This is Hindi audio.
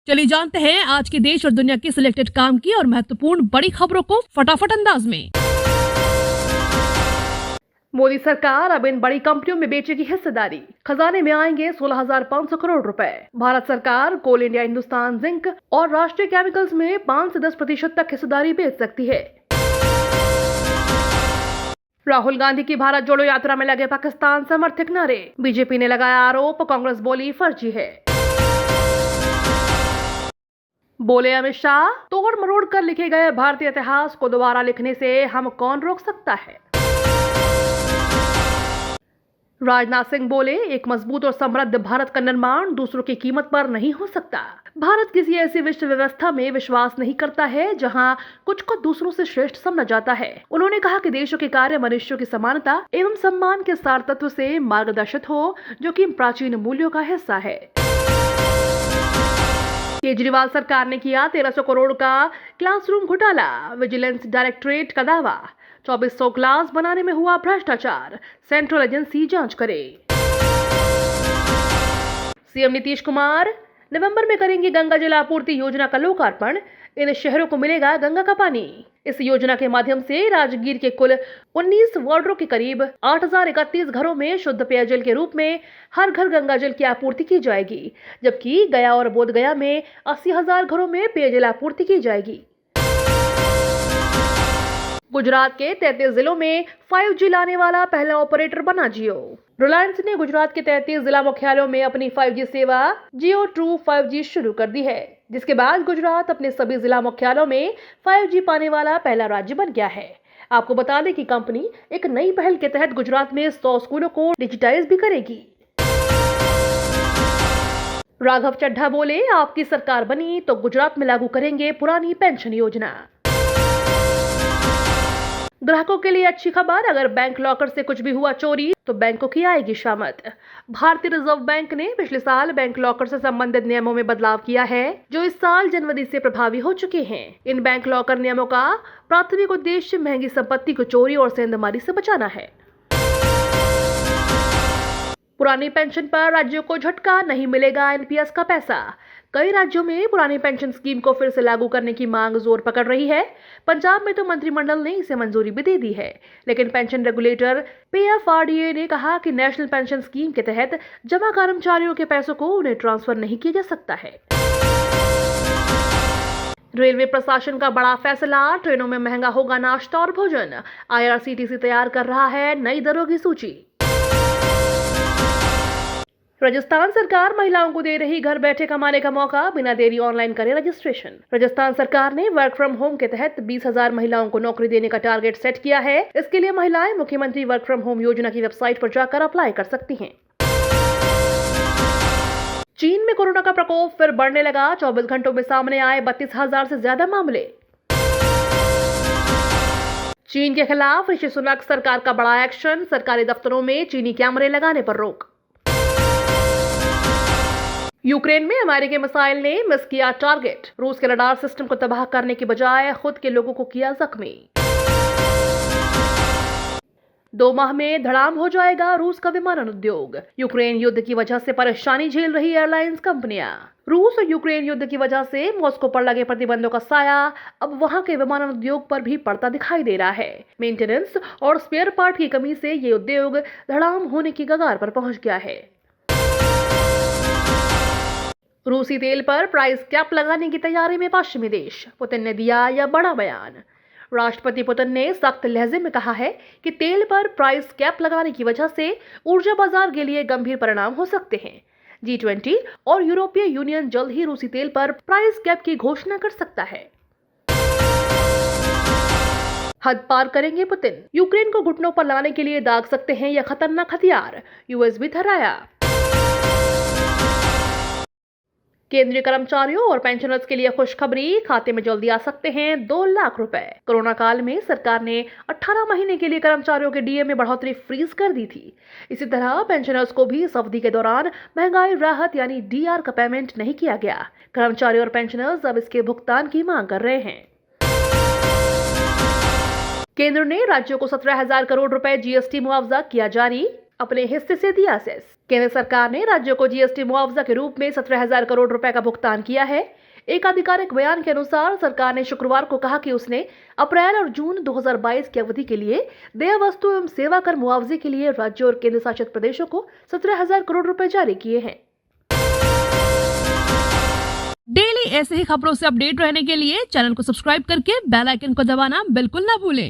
चलिए जानते हैं आज के देश और दुनिया की सिलेक्टेड काम की और महत्वपूर्ण बड़ी खबरों को फटाफट अंदाज में। मोदी सरकार अब इन बड़ी कंपनियों में बेचेगी हिस्सेदारी, खजाने में आएंगे 16,500 करोड़ रुपए। भारत सरकार कोल इंडिया, हिंदुस्तान जिंक और राष्ट्रीय केमिकल्स में 5 से 10% तक हिस्सेदारी बेच सकती है। राहुल गांधी की भारत जोड़ो यात्रा में लगे पाकिस्तान समर्थक नारे, बीजेपी ने लगाया आरोप, कांग्रेस बोली फर्जी है। बोले अमित शाह, तोड़ मरोड़ कर लिखे गए भारतीय इतिहास को दोबारा लिखने से हम कौन रोक सकता है। राजनाथ सिंह बोले, एक मजबूत और समृद्ध भारत का निर्माण दूसरों की कीमत पर नहीं हो सकता। भारत किसी ऐसी विश्व व्यवस्था में विश्वास नहीं करता है जहां कुछ को दूसरों से श्रेष्ठ समझा जाता है। उन्होंने कहा कि देशों के कार्य मनुष्यों की समानता एवं सम्मान के सार तत्व से मार्गदर्शित हो, जो कि प्राचीन मूल्यों का हिस्सा है। केजरीवाल सरकार ने किया 1300 करोड़ का क्लासरूम घोटाला, विजिलेंस डायरेक्टरेट का दावा, 2400 क्लास बनाने में हुआ भ्रष्टाचार, सेंट्रल एजेंसी जांच करे। सीएम नीतीश कुमार नवंबर में करेंगे गंगा जल आपूर्ति योजना का लोकार्पण, इन शहरों को मिलेगा गंगा का पानी। इस योजना के माध्यम से राजगीर के कुल 19 वार्डों के करीब 8,031 घरों में शुद्ध पेयजल के रूप में हर घर गंगा जल की आपूर्ति की जाएगी, जबकि गया और बोधगया में 80,000 घरों में पेयजल आपूर्ति की जाएगी। गुजरात के 33 जिलों में 5G लाने वाला पहला ऑपरेटर बना जियो। रिलायंस ने गुजरात के 33 जिला मुख्यालयों में अपनी 5G सेवा जियो ट्रू 5G शुरू कर दी है, जिसके बाद गुजरात अपने सभी जिला मुख्यालयों में 5G पाने वाला पहला राज्य बन गया है। आपको बता दें कि कंपनी एक नई पहल के तहत गुजरात में 100 स्कूलों को डिजिटाइज भी करेगी। राघव चड्ढा बोले, आपकी सरकार बनी तो गुजरात में लागू करेंगे पुरानी पेंशन योजना। ग्राहकों के लिए अच्छी खबर, अगर बैंक लॉकर से कुछ भी हुआ चोरी तो बैंकों की आएगी शामत। भारतीय रिजर्व बैंक ने पिछले साल बैंक लॉकर से संबंधित नियमों में बदलाव किया है, जो इस साल जनवरी से प्रभावी हो चुके हैं। इन बैंक लॉकर नियमों का प्राथमिक उद्देश्य महंगी संपत्ति को चोरी और सेंधमारी से बचाना है। पुरानी पेंशन पर राज्यों को झटका, नहीं मिलेगा एनपीएस का पैसा। कई राज्यों में पुरानी पेंशन स्कीम को फिर से लागू करने की मांग जोर पकड़ रही है। पंजाब में तो मंत्रिमंडल ने इसे मंजूरी भी दे दी है, लेकिन पेंशन रेगुलेटर पीएफआरडीए ने कहा कि नेशनल पेंशन स्कीम के तहत जमा कर्मचारियों के पैसों को उन्हें ट्रांसफर नहीं किया जा सकता है। रेलवे प्रशासन का बड़ा फैसला, ट्रेनों में महंगा होगा नाश्ता और भोजन। आईआरसीटीसी तैयार कर रहा है नई दरों की सूची। राजस्थान सरकार महिलाओं को दे रही घर बैठे कमाने का मौका, बिना देरी ऑनलाइन करें रजिस्ट्रेशन। राजस्थान सरकार ने वर्क फ्रॉम होम के तहत 20,000 महिलाओं को नौकरी देने का टारगेट सेट किया है। इसके लिए महिलाएं मुख्यमंत्री वर्क फ्रॉम होम योजना की वेबसाइट पर जाकर अप्लाई कर सकती हैं। चीन में कोरोना का प्रकोप फिर बढ़ने लगा, 24 घंटों में सामने आए 32,000 से ज्यादा मामले। चीन के खिलाफ ऋषि सुनक सरकार का बड़ा एक्शन, सरकारी दफ्तरों में चीनी कैमरे लगाने पर रोक। यूक्रेन में अमेरिकी मिसाइल ने मिस किया टारगेट, रूस के रडार सिस्टम को तबाह करने की बजाय खुद के लोगों को किया जख्मी। 2 माह में धड़ाम हो जाएगा रूस का विमानन उद्योग। यूक्रेन युद्ध की वजह से परेशानी झेल रही एयरलाइंस कंपनियां। रूस और यूक्रेन युद्ध की वजह से मॉस्को पर लगे प्रतिबंधों का साया अब वहां के विमानन उद्योग पर भी पड़ता दिखाई दे रहा है। मेंटेनेंस और स्पेयर पार्ट की कमी से ये उद्योग धड़ाम होने की कगार पर पहुंच गया है। रूसी तेल पर प्राइस कैप लगाने की तैयारी में पश्चिमी देश, पुतिन ने दिया यह बड़ा बयान। राष्ट्रपति पुतिन ने सख्त लहजे में कहा है कि तेल पर प्राइस कैप लगाने की वजह से ऊर्जा बाजार के लिए गंभीर परिणाम हो सकते हैं। G20 और यूरोपीय यूनियन जल्द ही रूसी तेल पर प्राइस कैप की घोषणा कर सकता है। हद पार करेंगे पुतिन, यूक्रेन को घुटनों पर लाने के लिए दाग सकते हैं यह खतरनाक हथियार, यूएस भी थर्राया। केंद्रीय कर्मचारियों और पेंशनर्स के लिए खुशखबरी, खाते में जल्दी आ सकते हैं 2 लाख रुपए। कोरोना काल में सरकार ने 18 महीने के लिए कर्मचारियों के डीए में बढ़ोतरी फ्रीज कर दी थी। इसी तरह पेंशनर्स को भी इस अवधि के दौरान महंगाई राहत यानी डीआर का पेमेंट नहीं किया गया। कर्मचारी और पेंशनर्स अब इसके भुगतान की मांग कर रहे हैं। केंद्र ने राज्यों को 17,000 करोड़ रुपए जीएसटी मुआवजा किया जारी। अपने हिस्से से दिया सेस। केंद्र सरकार ने राज्यों को जीएसटी मुआवजा के रूप में 17,000 करोड़ रुपए का भुगतान किया है। एक आधिकारिक बयान के अनुसार सरकार ने शुक्रवार को कहा कि उसने अप्रैल और जून 2022 की अवधि के लिए देय वस्तु एवं सेवा कर मुआवजे के लिए राज्यों और केंद्र शासित प्रदेशों को 17,000 करोड़ रुपए जारी किए हैं। डेली ऐसे ही खबरों से अपडेट रहने के लिए चैनल को सब्सक्राइब करके बेल आइकन को दबाना बिल्कुल ना भूलें।